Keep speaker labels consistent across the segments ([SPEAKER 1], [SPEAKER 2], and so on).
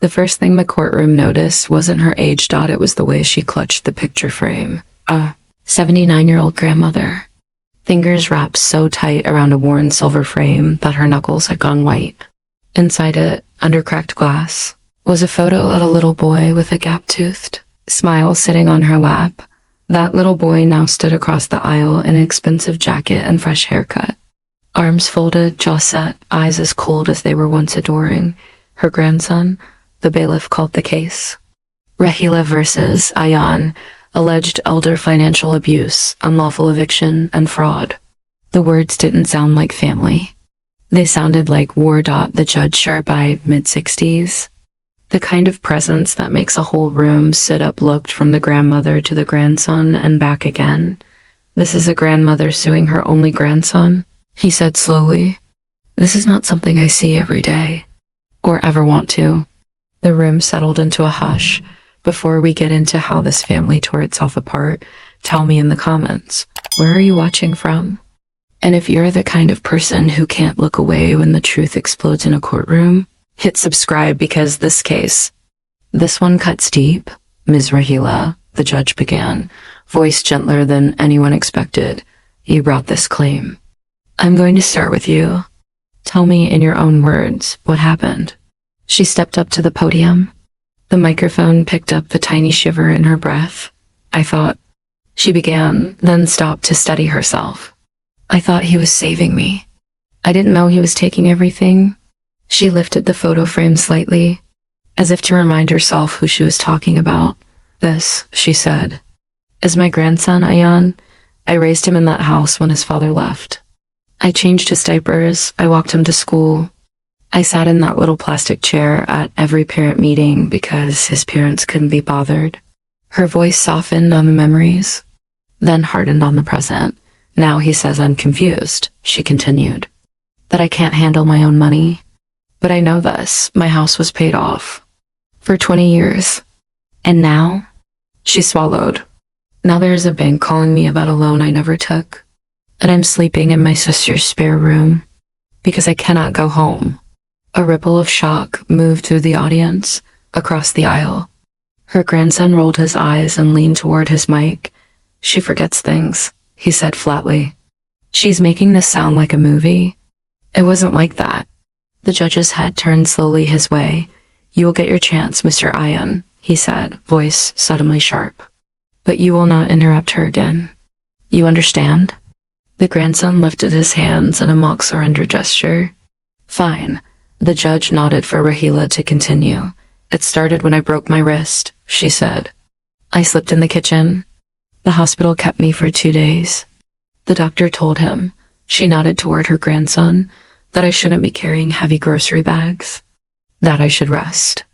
[SPEAKER 1] The first thing the courtroom noticed wasn't her age. It was the way she clutched the picture frame. A 79-year-old grandmother. Fingers wrapped so tight around a worn silver frame that her knuckles had gone white. Inside it, under cracked glass, was a photo of a little boy with a gap-toothed smile sitting on her lap. That little boy now stood across the aisle in an expensive jacket and fresh haircut. Arms folded, jaw set, eyes as cold as they were once adoring. Her grandson, the bailiff, called the case. Rahila versus Ayan, alleged elder financial abuse, unlawful eviction, and fraud. The words didn't sound like family. They sounded like war. The judge, sure by mid-60s. The kind of presence that makes a whole room sit up, looked from the grandmother to the grandson and back again. This is a grandmother suing her only grandson, he said slowly. This is not something I see every day, or ever want to. The room settled into a hush. Before we get into how this family tore itself apart, tell me in the comments, where are you watching from? And if you're the kind of person who can't look away when the truth explodes in a courtroom, hit subscribe, because this one cuts deep. Ms. Rahila, the judge began, voice gentler than anyone expected. You brought this claim. I'm going to start with you. Tell me in your own words what happened. She stepped up to the podium. The microphone picked up the tiny shiver in her breath. I thought, she began, then stopped to steady herself. I thought he was saving me. I didn't know he was taking everything. She lifted the photo frame slightly, as if to remind herself who she was talking about. This, she said, is my grandson, Ayan. I raised him in that house when his father left. I changed his diapers, I walked him to school. I sat in that little plastic chair at every parent meeting because his parents couldn't be bothered. Her voice softened on the memories, then hardened on the present. Now he says I'm confused, she continued, that I can't handle my own money. But I know this, my house was paid off. For 20 years. And now? She swallowed. Now there's a bank calling me about a loan I never took. And I'm sleeping in my sister's spare room. Because I cannot go home. A ripple of shock moved through the audience, across the aisle. Her grandson rolled his eyes and leaned toward his mic. She forgets things, he said flatly. She's making this sound like a movie. It wasn't like that. The judge's head turned slowly his way. You will get your chance, Mr. Ayan, he said, voice suddenly sharp. But you will not interrupt her again. You understand? The grandson lifted his hands in a mock surrender gesture. Fine. The judge nodded for Rahila to continue. It started when I broke my wrist, she said. I slipped in the kitchen. The hospital kept me for 2 days. The doctor told him, she nodded toward her grandson, that I shouldn't be carrying heavy grocery bags. That I should rest.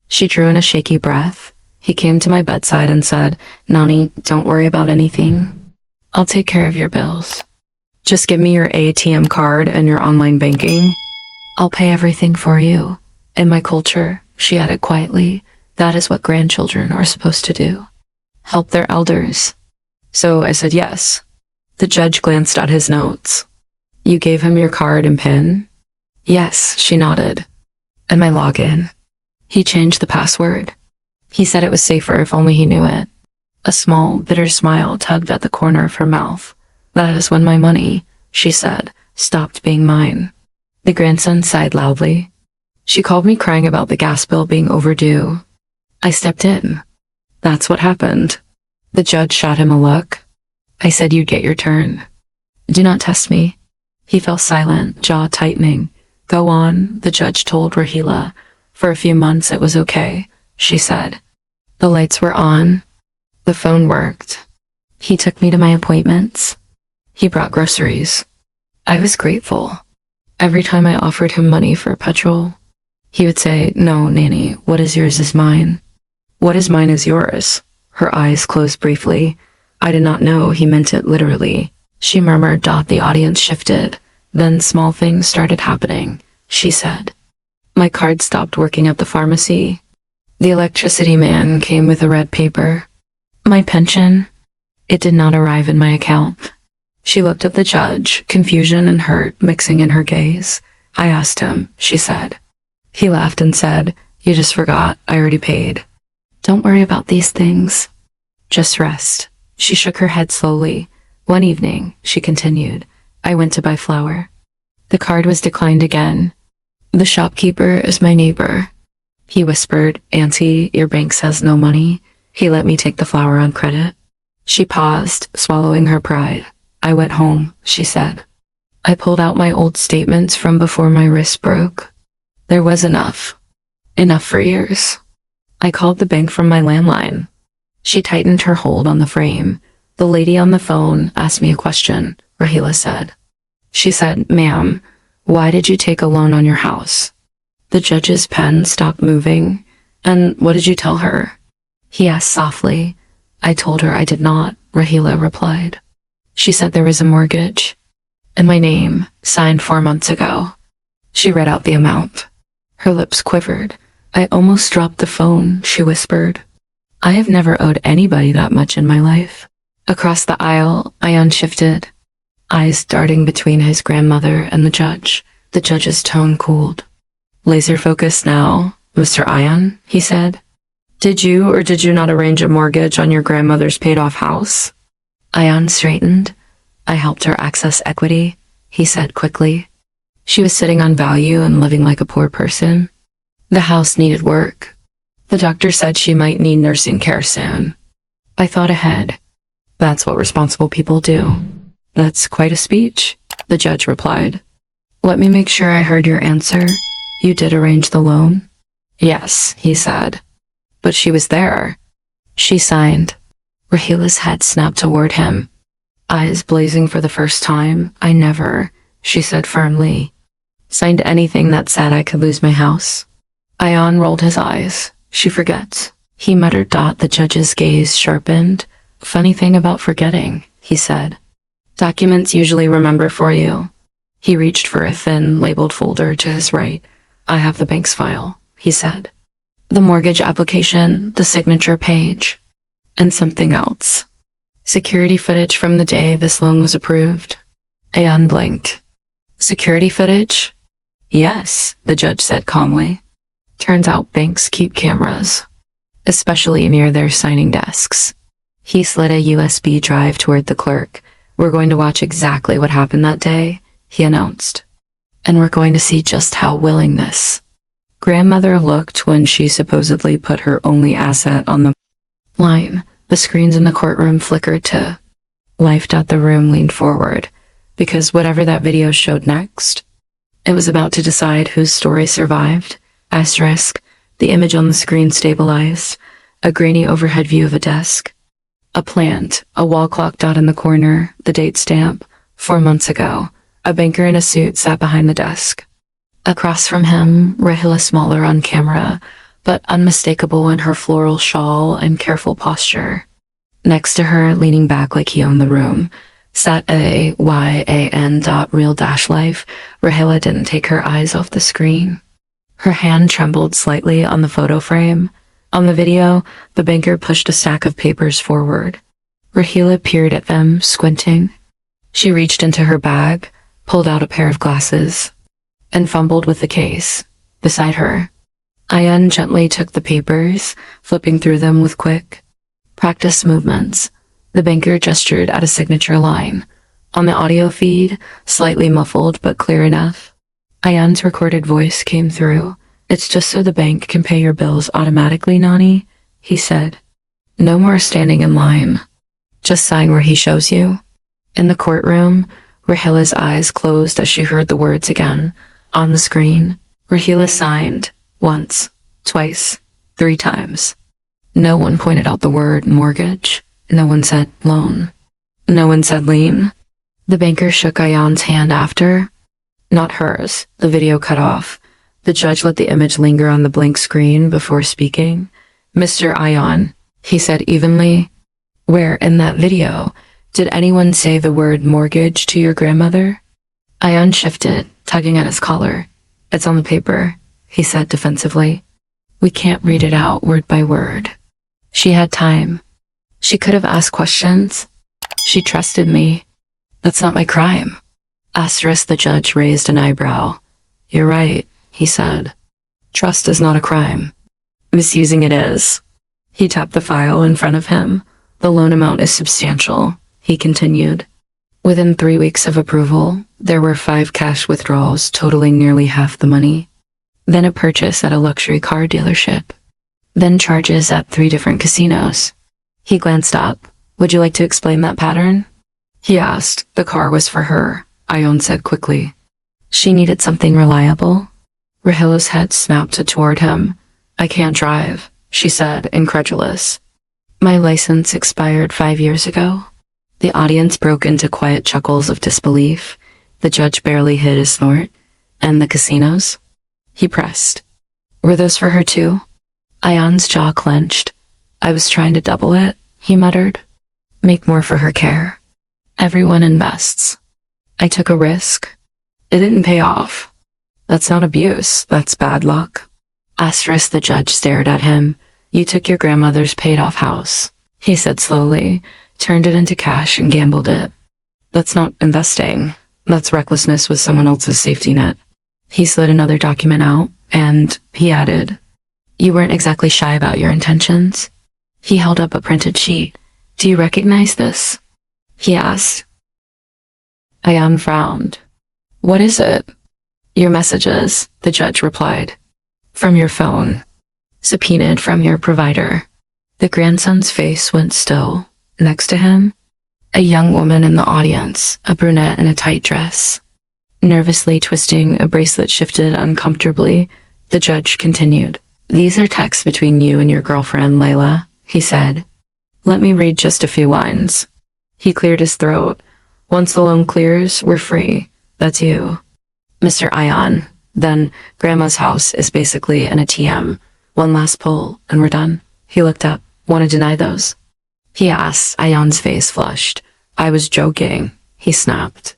[SPEAKER 1] She drew in a shaky breath. He came to my bedside and said, Nani, don't worry about anything. I'll take care of your bills. Just give me your ATM card and your online banking. I'll pay everything for you. In my culture, she added quietly, that is what grandchildren are supposed to do. Help their elders. So I said yes. The judge glanced at his notes. You gave him your card and PIN? Yes, she nodded. And my login. He changed the password. He said it was safer if only he knew it. A small, bitter smile tugged at the corner of her mouth. That is when my money, she said, stopped being mine. The grandson sighed loudly. She called me crying about the gas bill being overdue. I stepped in. That's what happened. The judge shot him a look. I said you'd get your turn. Do not test me. He fell silent, jaw tightening. Go on, the judge told Rahila. For a few months it was okay, she said. The lights were on. The phone worked. He took me to my appointments. He brought groceries. I was grateful. Every time I offered him money for petrol, he would say, no, Nanny, what is yours is mine. What is mine is yours. Her eyes closed briefly. I did not know he meant it literally. She murmured. The audience shifted. Then small things started happening, she said. My card stopped working at the pharmacy. The electricity man came with a red paper. My pension. It did not arrive in my account. She looked at the judge, confusion and hurt mixing in her gaze. I asked him, she said. He laughed and said, You just forgot. I already paid. Don't worry about these things. Just rest. She shook her head slowly. One evening, she continued, I went to buy flour. The card was declined again. The shopkeeper is my neighbor. He whispered, Auntie, your bank says no money. He let me take the flour on credit. She paused, swallowing her pride. I went home, she said. I pulled out my old statements from before my wrist broke. There was enough. Enough for years. I called the bank from my landline. She tightened her hold on the frame. The lady on the phone asked me a question, Rahila said. She said, Ma'am, why did you take a loan on your house? The judge's pen stopped moving. And what did you tell her? He asked softly. I told her I did not, Rahila replied. She said there was a mortgage. And my name, signed 4 months ago. She read out the amount. Her lips quivered. I almost dropped the phone, she whispered. I have never owed anybody that much in my life. Across the aisle, Ion shifted, eyes darting between his grandmother and the judge. The judge's tone cooled. Laser focus now, Mr. Ion, he said. Did you or did you not arrange a mortgage on your grandmother's paid-off house? Ion straightened. I helped her access equity, he said quickly. She was sitting on value and living like a poor person. The house needed work. The doctor said she might need nursing care soon. I thought ahead. That's what responsible people do. That's quite a speech, the judge replied. Let me make sure I heard your answer. You did arrange the loan? Yes, he said. But she was there. She signed. Rahila's head snapped toward him. Eyes blazing for the first time. I never, she said firmly, signed anything that said I could lose my house. Ion rolled his eyes. She forgets. He muttered. The judge's gaze sharpened. Funny thing about forgetting, he said. Documents usually remember for you. He reached for a thin, labeled folder to his right. I have the bank's file, he said. The mortgage application, the signature page, and something else. Security footage from the day this loan was approved. Ion blinked. Security footage? Yes, the judge said calmly. Turns out banks keep cameras, especially near their signing desks. He slid a USB drive toward the clerk. We're going to watch exactly what happened that day, he announced. And we're going to see just how willing this grandmother looked when she supposedly put her only asset on the line. The screens in the courtroom flickered to life. The room leaned forward, because whatever that video showed next, it was about to decide whose story survived. Asterisk, the image on the screen stabilized, a grainy overhead view of a desk. A plant, a wall clock in the corner, the date stamp, 4 months ago. A banker in a suit sat behind the desk. Across from him, Rahila, smaller on camera, but unmistakable in her floral shawl and careful posture. Next to her, leaning back like he owned the room, sat Real Life. Rahila didn't take her eyes off the screen. Her hand trembled slightly on the photo frame. On the video, the banker pushed a stack of papers forward. Rahila peered at them, squinting. She reached into her bag, pulled out a pair of glasses, and fumbled with the case. Beside her, Ian gently took the papers, flipping through them with quick, practiced movements. The banker gestured at a signature line. On the audio feed, slightly muffled but clear enough, Ian's recorded voice came through. It's just so the bank can pay your bills automatically, Nani, he said. No more standing in line. Just sign where he shows you. In the courtroom, Rahila's eyes closed as she heard the words again. On the screen, Rahila signed. Once, twice, 3 times. No one pointed out the word mortgage. No one said loan. No one said lien. The banker shook Ian's hand after. Not hers. The video cut off. The judge let the image linger on the blank screen before speaking. Mr. Ion, he said evenly. Where in that video did anyone say the word mortgage to your grandmother? Ion shifted, tugging at his collar. It's on the paper, he said defensively. We can't read it out word by word. She had time. She could have asked questions. She trusted me. That's not my crime. Asterisk, the judge raised an eyebrow. You're right, he said. Trust is not a crime. Misusing it is. He tapped the file in front of him. The loan amount is substantial, he continued. Within 3 weeks of approval, there were 5 cash withdrawals totaling nearly half the money. Then a purchase at a luxury car dealership. Then charges at 3 different casinos. He glanced up. Would you like to explain that pattern? He asked. The car was for her, Ion said quickly. She needed something reliable. Rahila's head snapped toward him. I can't drive, she said, incredulous. My license expired 5 years ago. The audience broke into quiet chuckles of disbelief. The judge barely hid a snort. And the casinos? He pressed. Were those for her too? Ion's jaw clenched. I was trying to double it, he muttered. Make more for her care. Everyone invests. I took a risk. It didn't pay off. That's not abuse, that's bad luck. Asterisk, the judge stared at him. You took your grandmother's paid-off house, he said slowly, turned it into cash and gambled it. That's not investing. That's recklessness with someone else's safety net. He slid another document out, and he added, You weren't exactly shy about your intentions. He held up a printed sheet. Do you recognize this? He asked. Ion frowned. What is it? Your messages, the judge replied. From your phone. Subpoenaed from your provider. The grandson's face went still. Next to him, a young woman in the audience, a brunette in a tight dress. Nervously twisting a bracelet shifted uncomfortably, the judge continued. These are texts between you and your girlfriend, Layla, he said. Let me read just a few lines. He cleared his throat. Once the loan clears, we're free. That's you. Mr. Ion, then Grandma's house is basically an ATM. One last pull, and we're done. He looked up. Want to deny those? He asked. Ion's face flushed. I was joking, he snapped.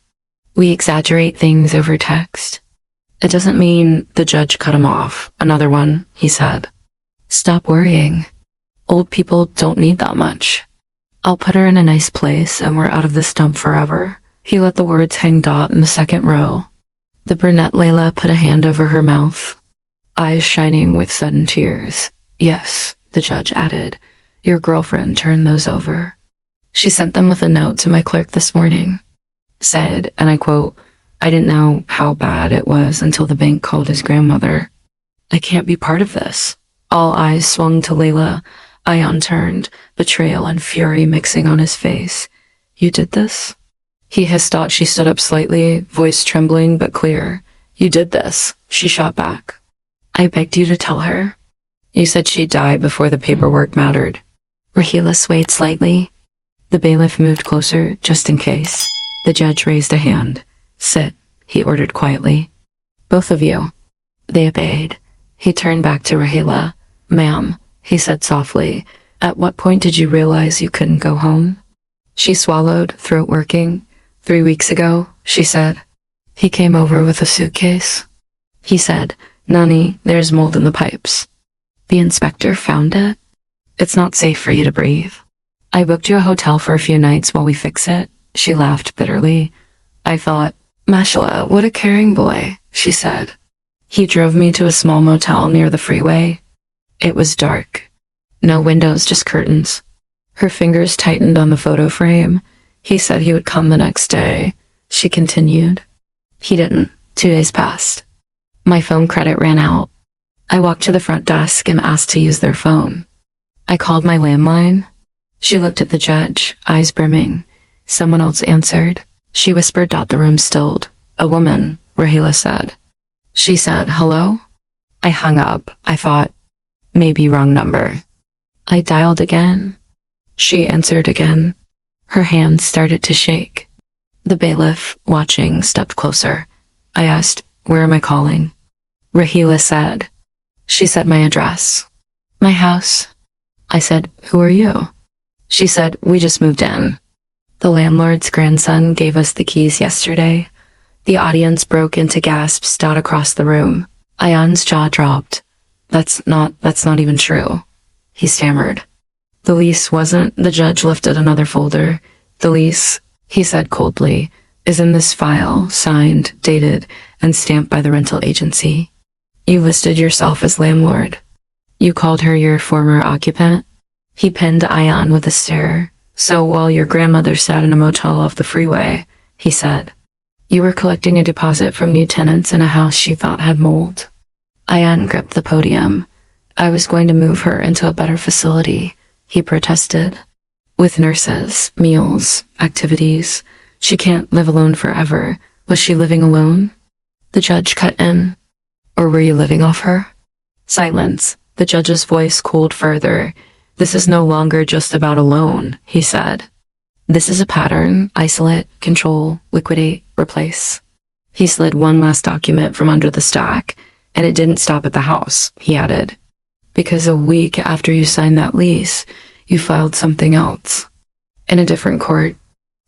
[SPEAKER 1] We exaggerate things over text. It doesn't mean the judge cut him off. Another one, he said. Stop worrying. Old people don't need that much. I'll put her in a nice place and we're out of this dump forever. He let the words hang taut in the second row. The brunette Layla put a hand over her mouth, eyes shining with sudden tears. Yes, the judge added. Your girlfriend turned those over. She sent them with a note to my clerk this morning. Said, and I quote, I didn't know how bad it was until the bank called his grandmother. I can't be part of this. All eyes swung to Layla. Ion turned, betrayal and fury mixing on his face. You did this? He hissed out. She stood up slightly, voice trembling but clear. You did this, she shot back. I begged you to tell her. You said she'd die before the paperwork mattered. Rahila swayed slightly. The bailiff moved closer, just in case. The judge raised a hand. Sit, he ordered quietly. Both of you. They obeyed. He turned back to Rahila. Ma'am, he said softly, at what point did you realize you couldn't go home? She swallowed, throat working. 3 weeks ago, she said. He came over with a suitcase. He said, Nani, there's mold in the pipes. The inspector found it. It's not safe for you to breathe. I booked you a hotel for a few nights while we fix it. She laughed bitterly. I thought, Mashallah, what a caring boy, she said. He drove me to a small motel near the freeway. It was dark. No windows, just curtains. Her fingers tightened on the photo frame. He said he would come the next day. She continued. He didn't. 2 days passed. My phone credit ran out. I walked to the front desk and asked to use their phone. I called my landline. She looked at the judge, eyes brimming. Someone else answered. She whispered. The room stilled. A woman, Rahila said. She said, hello? I hung up. I thought, maybe wrong number. I dialed again. She answered again. Her hands started to shake. The bailiff, watching, stepped closer. I asked, where am I calling? Rahila said. She said my address. My house. I said, who are you? She said, we just moved in. The landlord's grandson gave us the keys yesterday. The audience broke into gasps dot across the room. Ion's jaw dropped. That's not even true. He stammered. The lease wasn't. The judge lifted another folder. The lease, he said coldly, is in this file, signed, dated, and stamped by the rental agency. You listed yourself as landlord. You called her your former occupant. He pinned Ayan with a stare. So while your grandmother sat in a motel off the freeway, he said, you were collecting a deposit from new tenants in a house she thought had mold. Ayan gripped the podium. I was going to move her into a better facility, he protested. With nurses, meals, activities. She can't live alone forever. Was she living alone? The judge cut in. Or were you living off her? Silence. The judge's voice cooled further. This is no longer just about alone, he said. This is a pattern. Isolate, control, liquidate, replace. He slid one last document from under the stack, and it didn't stop at the house, he added. Because a week after you signed that lease, you filed something else. In a different court.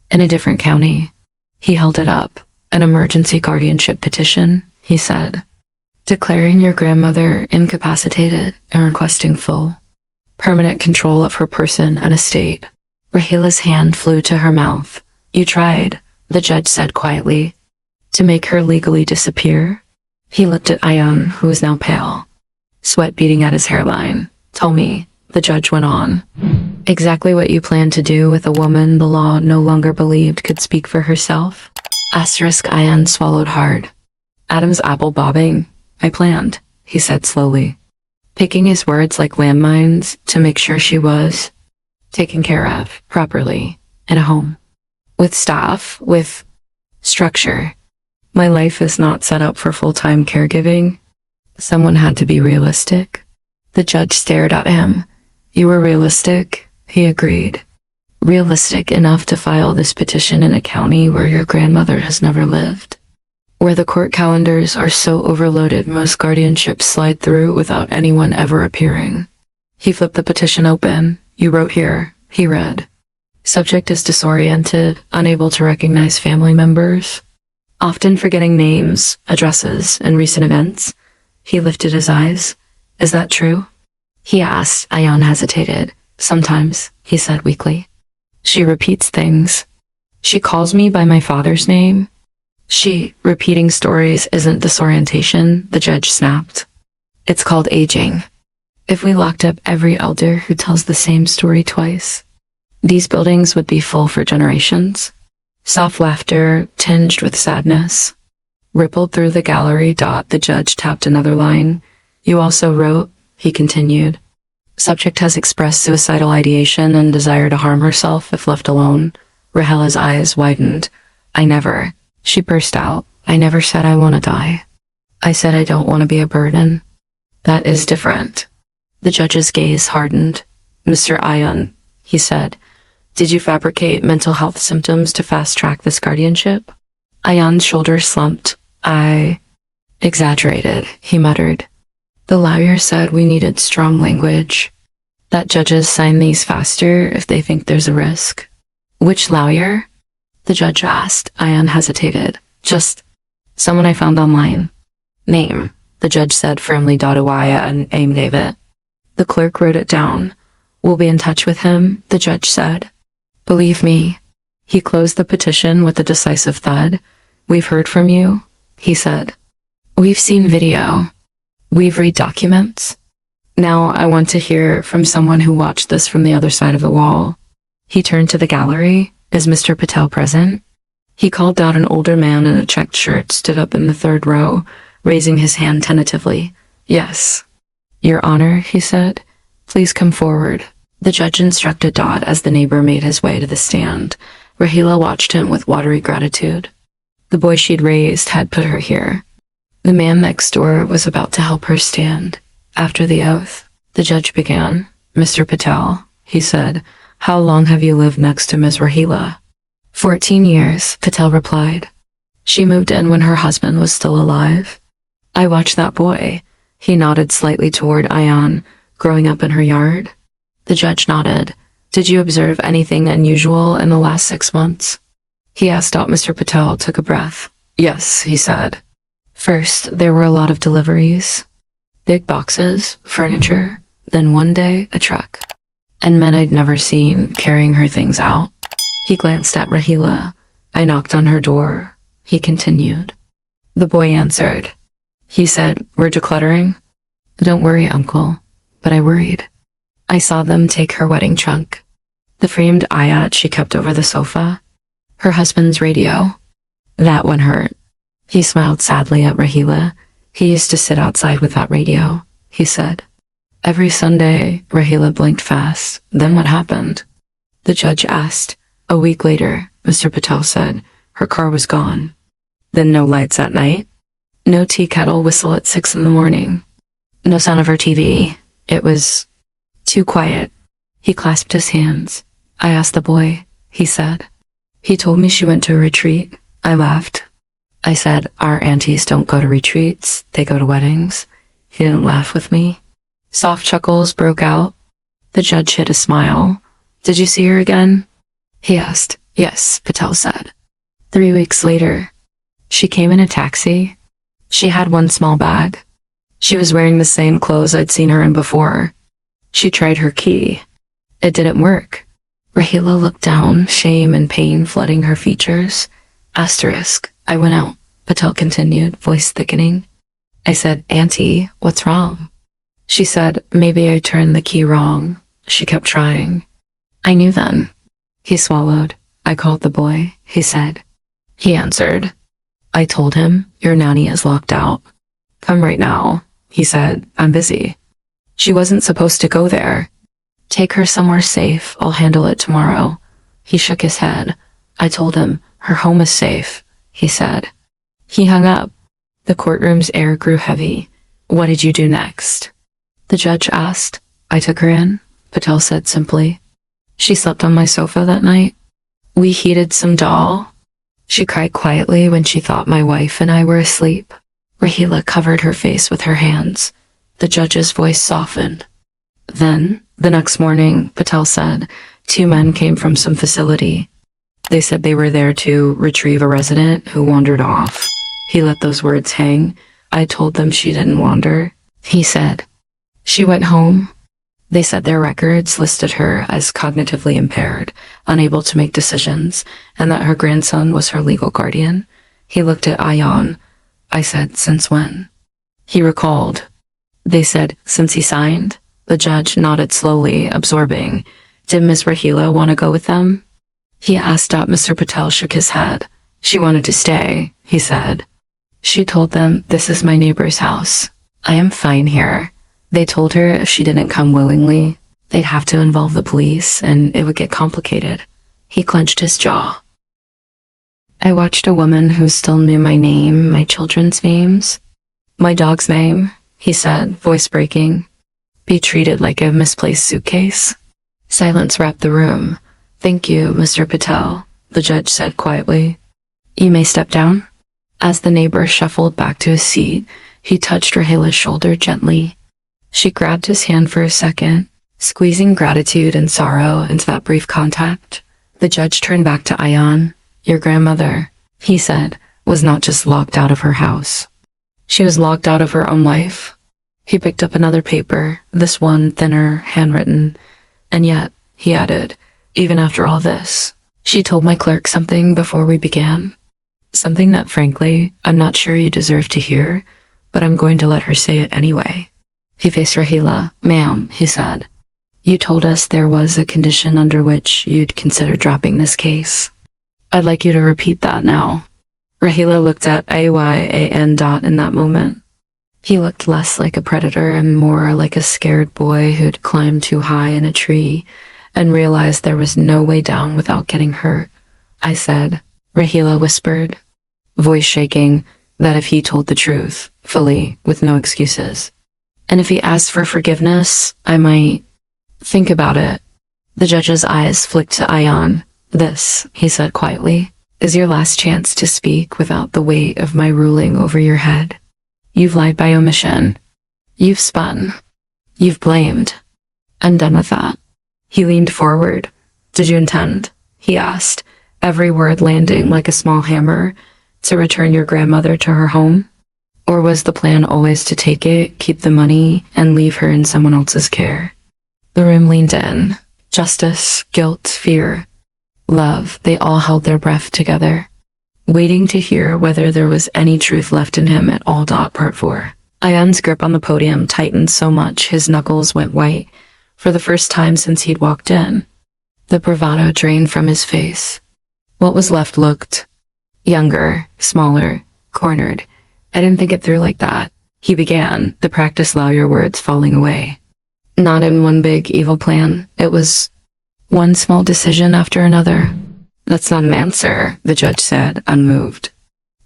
[SPEAKER 1] In a different county. He held it up. An emergency guardianship petition, he said. Declaring your grandmother incapacitated and requesting full, permanent control of her person and estate. Rahila's hand flew to her mouth. You tried, the judge said quietly, to make her legally disappear. He looked at Ayan, who was now pale, sweat beading at his hairline. Tell me, the judge went on. Exactly what you planned to do with a woman the law no longer believed could speak for herself? Ayan swallowed hard. Adam's apple bobbing. I planned, he said slowly, picking his words like landmines to make sure she was taken care of properly in a home. With staff, with structure. My life is not set up for full-time caregiving. Someone had to be realistic. The judge stared at him. You were realistic, he agreed. Realistic enough to file this petition in a county where your grandmother has never lived. Where the court calendars are so overloaded most guardianships slide through without anyone ever appearing. He flipped the petition open. You wrote here, he read. Subject is disoriented, unable to recognize family members, often forgetting names, addresses, and recent events. He lifted his eyes. Is that true? He asked. Ayan hesitated. Sometimes, he said weakly. She repeats things. She calls me by my father's name. Repeating stories isn't disorientation, the judge snapped. It's called aging. If we locked up every elder who tells the same story twice, these buildings would be full for generations. Soft laughter, tinged with sadness, rippled through the gallery. The judge tapped another line. You also wrote, he continued. Subject has expressed suicidal ideation and desire to harm herself if left alone. Rahila's eyes widened. She burst out. I never said I want to die. I said I don't want to be a burden. That is different. The judge's gaze hardened. Mr. Ayan, he said, did you fabricate mental health symptoms to fast-track this guardianship? Ayan's shoulders slumped. I exaggerated, he muttered. The lawyer said we needed strong language. That judges sign these faster if they think there's a risk. Which lawyer? The judge asked. Ayan hesitated. Just someone I found online. Name, the judge said firmly. Waya and Aim David. The clerk wrote it down. We'll be in touch with him, the judge said. Believe me. He closed the petition with a decisive thud. We've heard from you, he said. We've seen video. We've read documents. Now I want to hear from someone who watched this from the other side of the wall. He turned to the gallery. Is Mr. Patel present? He called out. An older man in a checked shirt stood up in the third row, raising his hand tentatively. Yes. Your Honor, he said. Please come forward. The judge instructed Dodd as the neighbor made his way to the stand. Rahila watched him with watery gratitude. The boy she'd raised had put her here. The man next door was about to help her stand. After the oath, the judge began. Mr. Patel, he said, how long have you lived next to Ms. Rahila? 14 years, Patel replied. She moved in when her husband was still alive. I watched that boy. He nodded slightly toward Ayan, growing up in her yard. The judge nodded. Did you observe anything unusual in the last 6 months? He asked. Mr. Patel took a breath. Yes, he said. First, there were a lot of deliveries. Big boxes, furniture, then one day, a truck. And men I'd never seen carrying her things out. He glanced at Rahila. I knocked on her door, he continued. The boy answered. He said, "We're decluttering." "Don't worry, Uncle." But I worried. I saw them take her wedding trunk, the framed ayat she kept over the sofa, her husband's radio. That one hurt. He smiled sadly at Rahila. "He used to sit outside with that radio," he said. "Every Sunday." Rahila blinked fast. "Then what happened?" The judge asked. "A week later," Mr. Patel said. "Her car was gone." "Then no lights at night?" "No tea kettle whistle at 6 in the morning. No sound of her TV. It was too quiet." He clasped his hands. "I asked the boy," he said. "He told me she went to a retreat." I laughed. I said, "Our aunties don't go to retreats, they go to weddings." He didn't laugh with me. Soft chuckles broke out. The judge hid a smile. "Did you see her again?" he asked. "Yes," Patel said. 3 weeks later, she came in a taxi. She had one small bag. She was wearing the same clothes I'd seen her in before. She tried her key. It didn't work. Rahila looked down, shame and pain flooding her features. Asterisk. "I went out," Patel continued, voice thickening. I said, "Auntie, what's wrong?" She said, "Maybe I turned the key wrong." She kept trying. I knew then. He swallowed. "I called the boy," he said. He answered. I told him, "Your nanny is locked out." "Come right now," he said. "I'm busy." She wasn't supposed to go there. "Take her somewhere safe. I'll handle it tomorrow." He shook his head. I told him, "Her home is safe," he said. He hung up. The courtroom's air grew heavy. "What did you do next?" the judge asked. "I took her in," Patel said simply. "She slept on my sofa that night. We heated some dal. She cried quietly when she thought my wife and I were asleep." Rahila covered her face with her hands. The judge's voice softened. "Then, the next morning," Patel said, "2 men came from some facility. They said they were there to retrieve a resident who wandered off." He let those words hang. I told them she didn't wander. He said, "She went home." They said their records listed her as cognitively impaired, unable to make decisions, and that her grandson was her legal guardian. He looked at Ayan. I said, "Since when?" He recalled. They said, "Since he signed." The judge nodded slowly, absorbing. "Did Miss Rahila want to go with them?" He asked. Mr. Patel shook his head. "She wanted to stay," he said. She told them, "This is my neighbor's house. I am fine here." They told her if she didn't come willingly, they'd have to involve the police and it would get complicated. He clenched his jaw. I watched a woman who still knew my name, my children's names, my dog's name, he said, voice breaking, be treated like a misplaced suitcase. Silence wrapped the room. "Thank you, Mr. Patel," the judge said quietly. "You may step down." As the neighbor shuffled back to his seat, he touched Rahila's shoulder gently. She grabbed his hand for a second, squeezing gratitude and sorrow into that brief contact. The judge turned back to Ayan. "Your grandmother," he said, "was not just locked out of her house. She was locked out of her own life." He picked up another paper, this one thinner, handwritten. "And yet," he added, "even after all this, she told my clerk something before we began. Something that, frankly, I'm not sure you deserve to hear, but I'm going to let her say it anyway." He faced Rahila. "Ma'am," he said, "you told us there was a condition under which you'd consider dropping this case. I'd like you to repeat that now." Rahila looked at Ayan in that moment. He looked less like a predator and more like a scared boy who'd climbed too high in a tree and realized there was no way down without getting hurt. "I said," Rahila whispered, voice shaking, "that if he told the truth, fully, with no excuses, and if he asked for forgiveness, I might think about it." The judge's eyes flicked to Ayan. "This," he said quietly, "is your last chance to speak without the weight of my ruling over your head. You've lied by omission. You've spun. You've blamed. I'm done with that." He leaned forward. "Did you intend," he asked, every word landing like a small hammer, "to return your grandmother to her home? Or was the plan always to take it, keep the money, and leave her in someone else's care?" The room leaned in. Justice, guilt, fear, love, they all held their breath together. waiting to hear whether there was any truth left in him at all. Part 4. Ayan's grip on the podium tightened so much his knuckles went white for the first time since he'd walked in. The bravado drained from his face. What was left looked younger, smaller, cornered. I didn't think it through like that, he began, the practiced lawyer words falling away. Not in one big evil plan. It was one small decision after another. That's not an answer, the judge said, unmoved.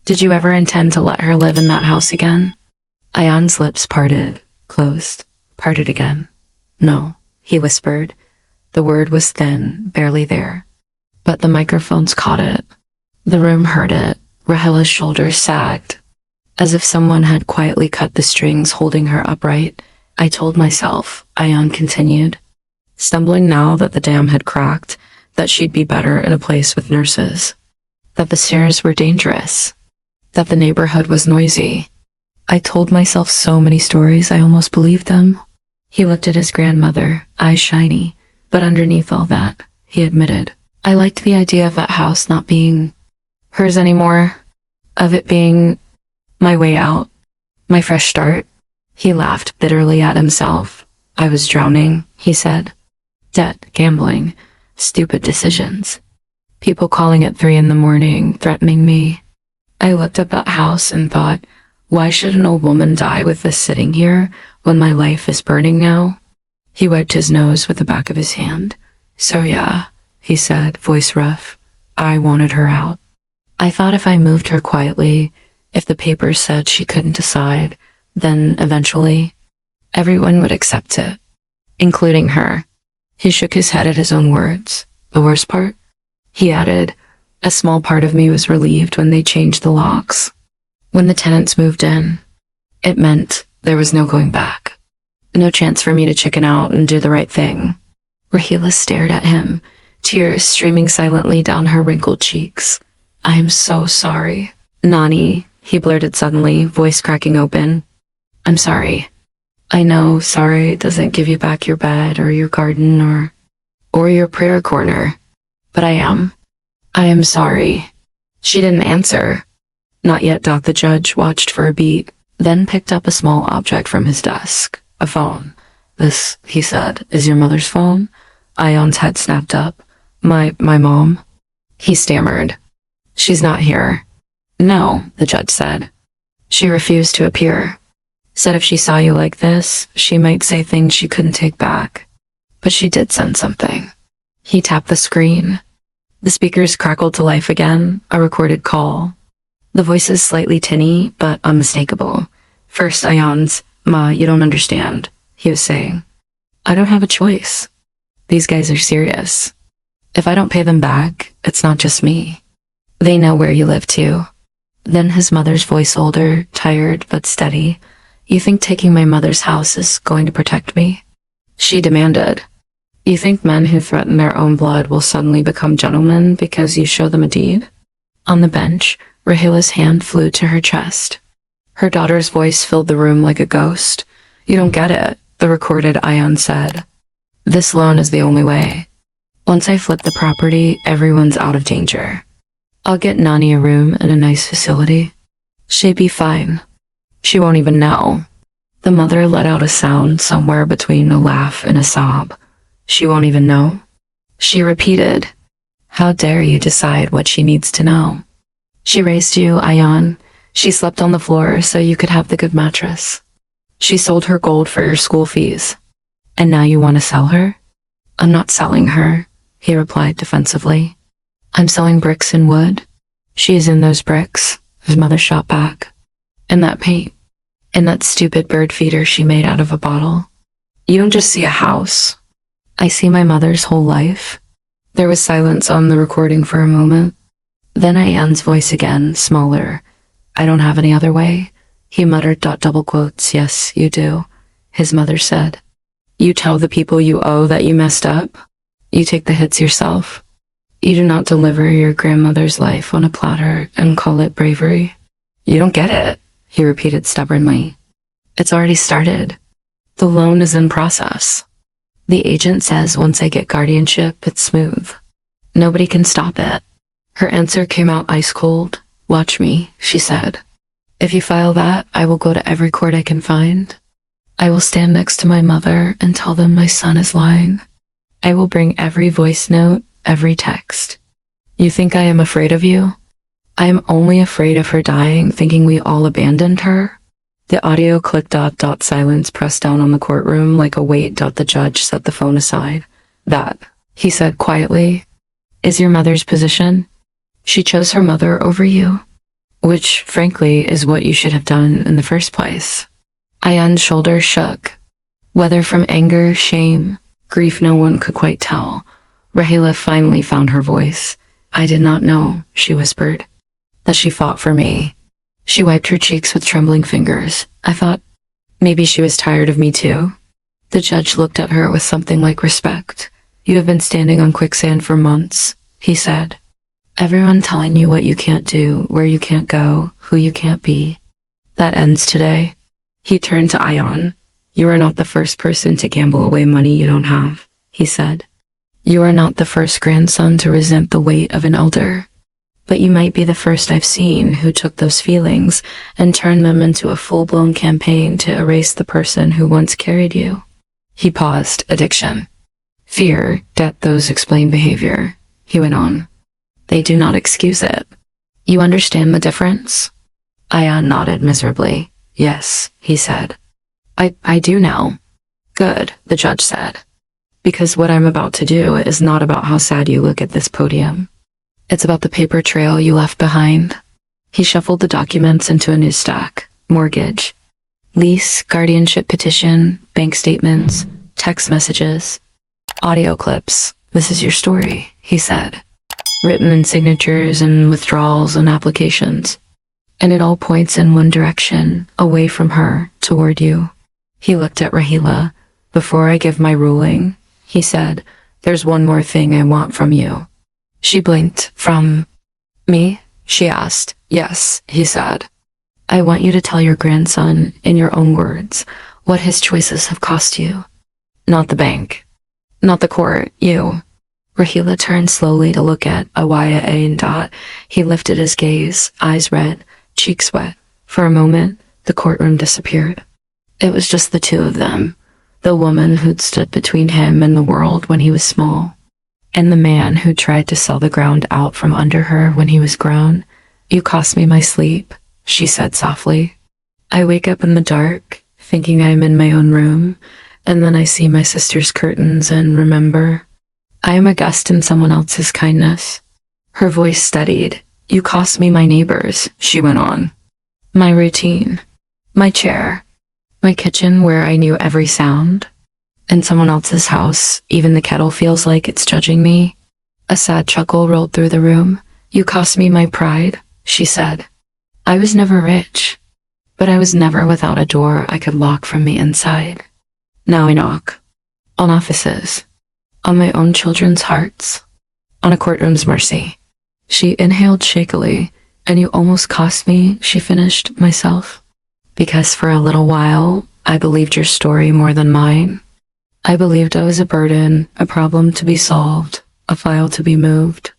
[SPEAKER 1] Did you ever intend to let her live in that house again? Ayan's lips closed, parted again. No, he whispered. The word was thin, barely there. But the microphones caught it. The room heard it. Rahila's shoulders sagged, as if someone had quietly cut the strings holding her upright. I told myself, Ayan continued, stumbling now that the dam had cracked, that she'd be better in a place with nurses. That the stairs were dangerous. That the neighborhood was noisy. I told myself so many stories I almost believed them. He looked at his grandmother, eyes shiny, but underneath all that, he admitted, I liked the idea of that house not being hers anymore, of it being my way out, my fresh start. He laughed bitterly at himself. I was drowning, he said. Debt, gambling, stupid decisions. People calling at 3 a.m, threatening me. I looked at that house and thought, why should an old woman die with this sitting here when my life is burning now? He wiped his nose with the back of his hand. So yeah, he said, voice rough. I wanted her out. I thought if I moved her quietly, if the papers said she couldn't decide, then eventually, everyone would accept it, including her. He shook his head at his own words. The worst part? He added, a small part of me was relieved when they changed the locks. When the tenants moved in, it meant there was no going back. No chance for me to chicken out and do the right thing. Rahila stared at him, tears streaming silently down her wrinkled cheeks. I am so sorry. Nani, he blurted suddenly, voice cracking open. I'm sorry. I know sorry doesn't give you back your bed or your garden or your prayer corner, but I am sorry. She didn't answer. Not yet. The judge watched for a beat, then picked up a small object from his desk. A phone. This, he said, is your mother's phone? Ayan's head snapped up. My mom? He stammered. She's not here. No, the judge said. She refused to appear. Said if she saw you like this, she might say things she couldn't take back. But she did send something. He tapped the screen. The speakers crackled to life again, a recorded call. The voices slightly tinny, but unmistakable. First, Ayan's, Ma, you don't understand, he was saying. I don't have a choice. These guys are serious. If I don't pay them back, it's not just me. They know where you live too. Then his mother's voice, older, tired, but steady. You think taking my mother's house is going to protect me? She demanded. You think men who threaten their own blood will suddenly become gentlemen because you show them a deed? On the bench, Rahila's hand flew to her chest. Her daughter's voice filled the room like a ghost. You don't get it, the recorded Ayan said. This loan is the only way. Once I flip the property, everyone's out of danger. I'll get Nani a room in a nice facility. She'd be fine. She won't even know. The mother let out a sound somewhere between a laugh and a sob. She won't even know. She repeated, how dare you decide what she needs to know? She raised you, Ayan. She slept on the floor so you could have the good mattress. She sold her gold for your school fees. And now you want to sell her? I'm not selling her, he replied defensively. I'm selling bricks and wood. She is in those bricks, his mother shot back. And that paint. And that stupid bird feeder she made out of a bottle. You don't just see a house. I see my mother's whole life. There was silence on the recording for a moment. Then Ayan's voice again, smaller. I don't have any other way. He muttered, double quotes, yes, you do. His mother said. You tell the people you owe that you messed up. You take the hits yourself. You do not deliver your grandmother's life on a platter and call it bravery. You don't get it, he repeated stubbornly. It's already started. The loan is in process. The agent says once I get guardianship, it's smooth. Nobody can stop it. Her answer came out ice cold, Watch me, she said. If you file that, I will go to every court I can find. I will stand next to my mother and tell them my son is lying. I will bring every voice note, every text. You think I am afraid of you? I am only afraid of her dying, thinking we all abandoned her. The audio clicked. Silence pressed down on the courtroom like a weight. The judge set the phone aside. That, he said quietly, is your mother's position. She chose her mother over you, which, frankly, is what you should have done in the first place. Ayan's shoulders shook. Whether from anger, shame, grief, no one could quite tell. Rahila finally found her voice. I did not know, she whispered, that she fought for me. She wiped her cheeks with trembling fingers. I thought maybe she was tired of me too. The judge looked at her with something like respect. You have been standing on quicksand for months, he said. Everyone telling you what you can't do, where you can't go, who you can't be. That ends today. He turned to Ayan. You are not the first person to gamble away money you don't have, he said. You are not the first grandson to resent the weight of an elder. But you might be the first I've seen who took those feelings and turned them into a full-blown campaign to erase the person who once carried you. He paused. Addiction. Fear, debt, those explain behavior. He went on. They do not excuse it. You understand the difference? Ayan nodded miserably. Yes, he said. I do now. Good, the judge said. Because what I'm about to do is not about how sad you look at this podium. It's about the paper trail you left behind. He shuffled the documents into a new stack. Mortgage, lease, guardianship petition, bank statements, text messages, audio clips. This is your story, he said. Written in signatures and withdrawals and applications. And it all points in one direction, away from her, toward you. He looked at Rahila. Before I give my ruling, he said, there's one more thing I want from you. She blinked. From me? She asked. Yes, he said. I want you to tell your grandson, in your own words, what his choices have cost you. Not the bank. Not the court. You. Rahila turned slowly to look at Awaya and. He lifted his gaze, eyes red, cheeks wet. For a moment, the courtroom disappeared. It was just the two of them, the woman who'd stood between him and the world when he was small, and the man who tried to sell the ground out from under her when he was grown. You cost me my sleep, she said softly. I wake up in the dark, thinking I'm in my own room, and then I see my sister's curtains and remember, I am a guest in someone else's kindness. Her voice steadied. You cost me my neighbors, she went on. My routine, my chair, my kitchen where I knew every sound. In someone else's house, even the kettle feels like it's judging me. A sad chuckle rolled through the room. You cost me my pride, she said. I was never rich, but I was never without a door I could lock from the inside. Now I knock. On offices. On my own children's hearts. On a courtroom's mercy. She inhaled shakily. And you almost cost me, she finished, myself. Because for a little while, I believed your story more than mine. I believed I was a burden, a problem to be solved, a file to be moved.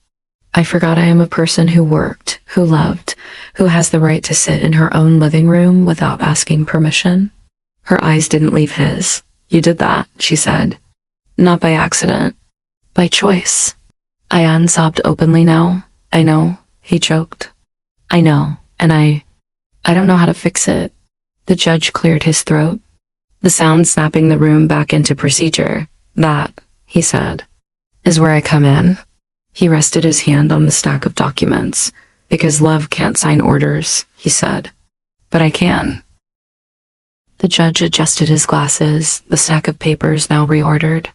[SPEAKER 1] I forgot I am a person who worked, who loved, who has the right to sit in her own living room without asking permission. Her eyes didn't leave his. You did that, she said. Not by accident. By choice. Ayan sobbed openly now. I know, he choked. I know, and I don't know how to fix it. The judge cleared his throat. The sound snapping the room back into procedure. That, he said, is where I come in. He rested his hand on the stack of documents. Because love can't sign orders, he said. But I can. The judge adjusted his glasses, the stack of papers now reordered.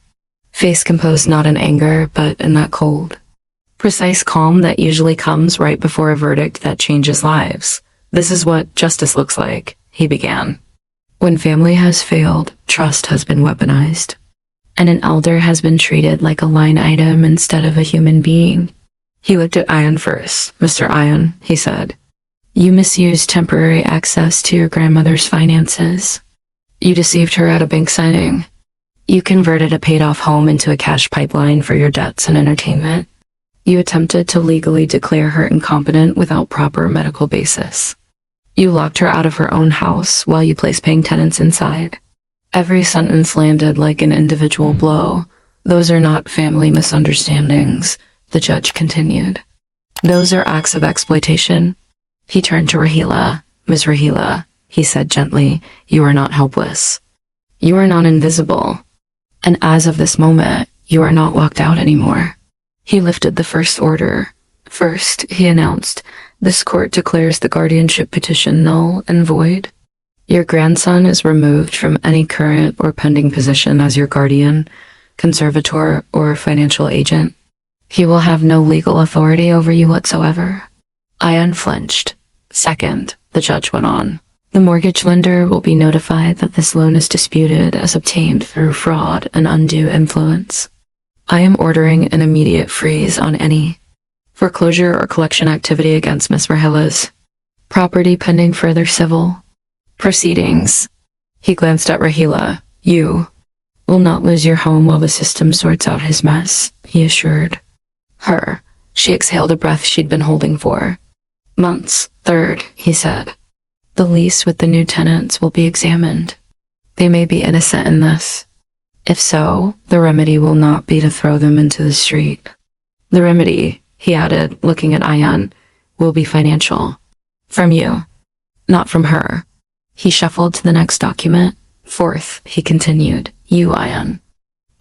[SPEAKER 1] Face composed not in anger, but in that cold, precise calm that usually comes right before a verdict that changes lives. This is what justice looks like, he began. When family has failed, trust has been weaponized, and an elder has been treated like a line item instead of a human being. He looked at Ayan first. Mr. Ayan, he said, you misused temporary access to your grandmother's finances. You deceived her at a bank signing. You converted a paid-off home into a cash pipeline for your debts and entertainment. You attempted to legally declare her incompetent without proper medical basis. You locked her out of her own house while you placed paying tenants inside. Every sentence landed like an individual blow. Those are not family misunderstandings, the judge continued. Those are acts of exploitation. He turned to Rahila. Ms. Rahila, he said gently, you are not helpless. You are not invisible. And as of this moment, you are not locked out anymore. He lifted the first order. First, he announced, this court declares the guardianship petition null and void. Your grandson is removed from any current or pending position as your guardian, conservator, or financial agent. He will have no legal authority over you whatsoever. I unflinched. Second, the judge went on. The mortgage lender will be notified that this loan is disputed as obtained through fraud and undue influence. I am ordering an immediate freeze on any foreclosure or collection activity against Miss Rahila's property pending further civil proceedings. He glanced at Rahila. You will not lose your home while the system sorts out his mess, he assured her. She exhaled a breath she'd been holding for months. Third, he said, the lease with the new tenants will be examined. They may be innocent in this. If so, the remedy will not be to throw them into the street. The remedy, he added, looking at Ayan, will be financial. From you, not from her. He shuffled to the next document. Fourth, he continued, you, Ayan,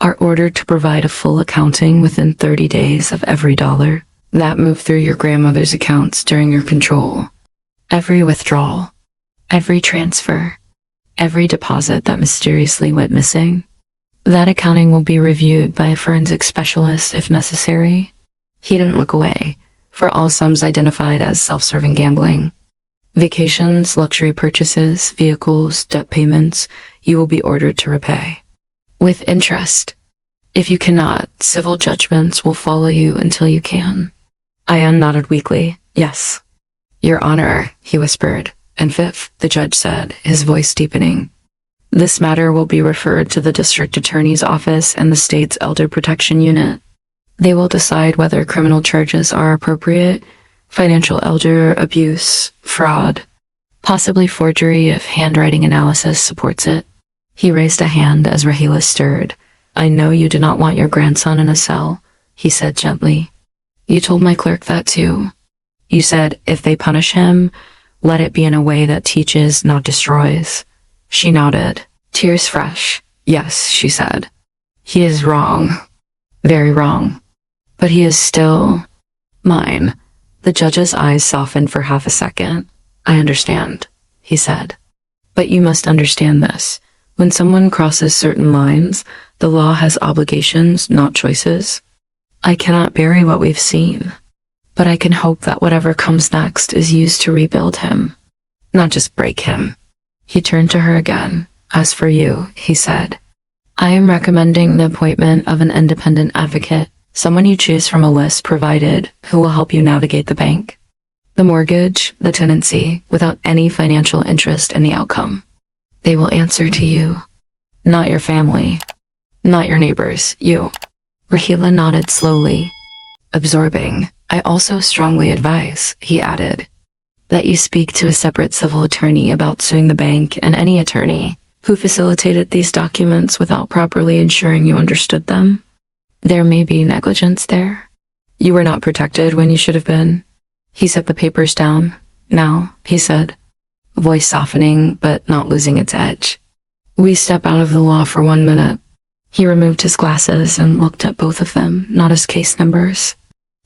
[SPEAKER 1] are ordered to provide a full accounting within 30 days of every dollar that moved through your grandmother's accounts during your control. Every withdrawal, every transfer, every deposit that mysteriously went missing. That accounting will be reviewed by a forensic specialist if necessary. He didn't look away, for all sums identified as self-serving gambling. Vacations, luxury purchases, vehicles, debt payments, you will be ordered to repay. With interest. If you cannot, civil judgments will follow you until you can. Ayan nodded weakly. Yes. Your Honor, he whispered. And fifth, the judge said, his voice deepening. This matter will be referred to the district attorney's office and the state's elder protection unit. They will decide whether criminal charges are appropriate, financial elder abuse, fraud, possibly forgery if handwriting analysis supports it. He raised a hand as Rahila stirred. I know you do not want your grandson in a cell, he said gently. You told my clerk that too. You said, if they punish him, let it be in a way that teaches, not destroys. She nodded, tears fresh. Yes, she said. He is wrong. Very wrong. But he is still mine. The judge's eyes softened for half a second. I understand, he said. But you must understand this. When someone crosses certain lines, the law has obligations, not choices. I cannot bury what we've seen, but I can hope that whatever comes next is used to rebuild him, not just break him. He turned to her again. As for you, he said, I am recommending the appointment of an independent advocate, someone you choose from a list provided, who will help you navigate the bank, the mortgage, the tenancy, without any financial interest in the outcome. They will answer to you, not your family, not your neighbors, you. Rahila nodded slowly, absorbing. I also strongly advise, he added, that you speak to a separate civil attorney about suing the bank and any attorney who facilitated these documents without properly ensuring you understood them. There may be negligence there. You were not protected when you should have been. He set the papers down. Now, he said, voice softening but not losing its edge. We step out of the law for 1 minute. He removed his glasses and looked at both of them, not as case numbers,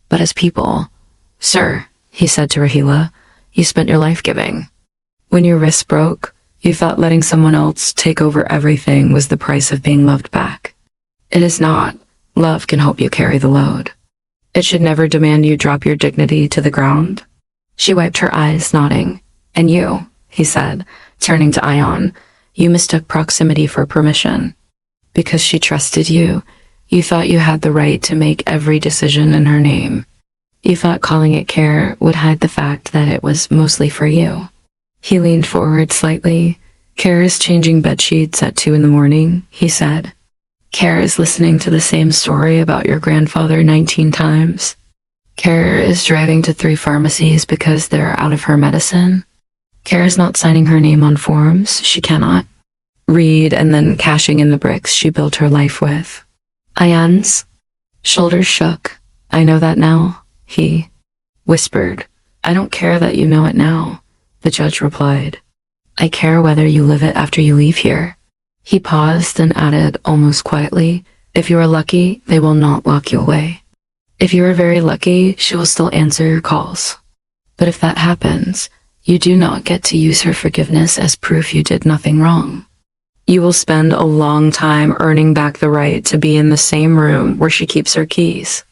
[SPEAKER 1] but as people. Sir, he said to Rahila, you spent your life giving. When your wrist broke, you thought letting someone else take over everything was the price of being loved back. It is not. Love can help you carry the load. It should never demand you drop your dignity to the ground. She wiped her eyes, nodding. And you, he said, turning to Ayan, you mistook proximity for permission. Because she trusted you, you thought you had the right to make every decision in her name. You thought calling it care would hide the fact that it was mostly for you. He leaned forward slightly. Care is changing bedsheets at 2 a.m, he said. Care is listening to the same story about your grandfather 19 times. Kara is driving to 3 pharmacies because they're out of her medicine. Kara's not signing her name on forms. She cannot read and then cashing in the bricks she built her life with. Ayan's shoulders shook. I know that now, he whispered. I don't care that you know it now, the judge replied. I care whether you live it after you leave here. He paused and added almost quietly, if you are lucky, they will not lock you away. If you are very lucky, she will still answer your calls. But if that happens, you do not get to use her forgiveness as proof you did nothing wrong. You will spend a long time earning back the right to be in the same room where she keeps her keys.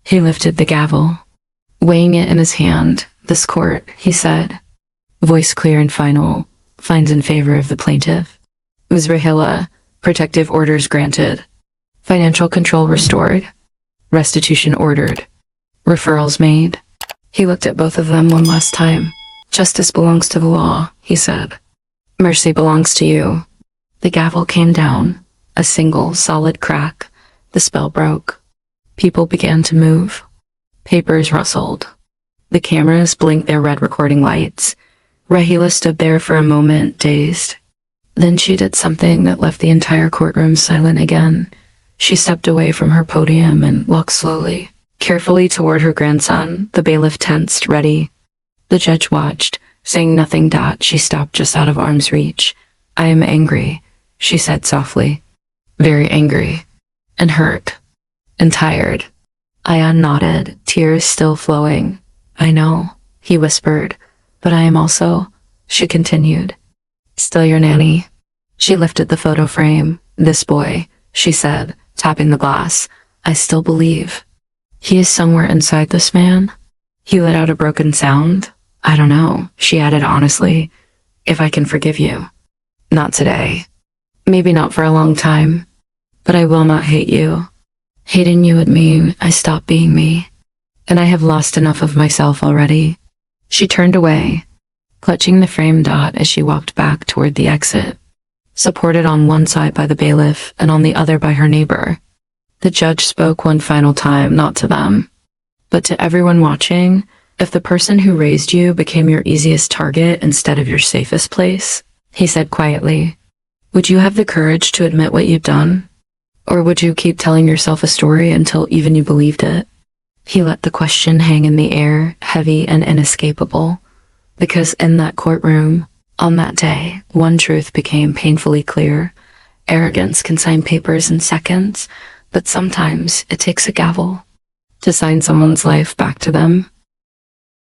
[SPEAKER 1] He lifted the gavel, weighing it in his hand. This court, he said, voice clear and final, finds in favor of the plaintiff. Ms. Rahila, protective orders granted. Financial control restored. Restitution ordered. Referrals made. He looked at both of them one last time. Justice belongs to the law, he said. Mercy belongs to you. The gavel came down. A single, solid crack. The spell broke. People began to move. Papers rustled. The cameras blinked their red recording lights. Rahila stood there for a moment, dazed. Then she did something that left the entire courtroom silent again. She stepped away from her podium and walked slowly, carefully toward her grandson. The bailiff tensed, ready. The judge watched, saying nothing. She stopped just out of arm's reach. I am angry, she said softly. Very angry. And hurt. And tired. Ayan nodded, tears still flowing. I know, he whispered. But I am also, she continued, still your nanny. She lifted the photo frame. This boy, she said, tapping the glass. I still believe. He is somewhere inside this man. He let out a broken sound. I don't know, she added honestly. If I can forgive you. Not today. Maybe not for a long time. But I will not hate you. Hating you would mean I stop being me. And I have lost enough of myself already. She turned away, clutching the frame. As she walked back toward the exit, supported on one side by the bailiff and on the other by her neighbor. The judge spoke one final time, not to them, but to everyone watching. If the person who raised you became your easiest target instead of your safest place, he said quietly, would you have the courage to admit what you've done? Or would you keep telling yourself a story until even you believed it? He let the question hang in the air, heavy and inescapable, because in that courtroom, on that day, one truth became painfully clear. Arrogance can sign papers in seconds, but sometimes it takes a gavel to sign someone's life back to them.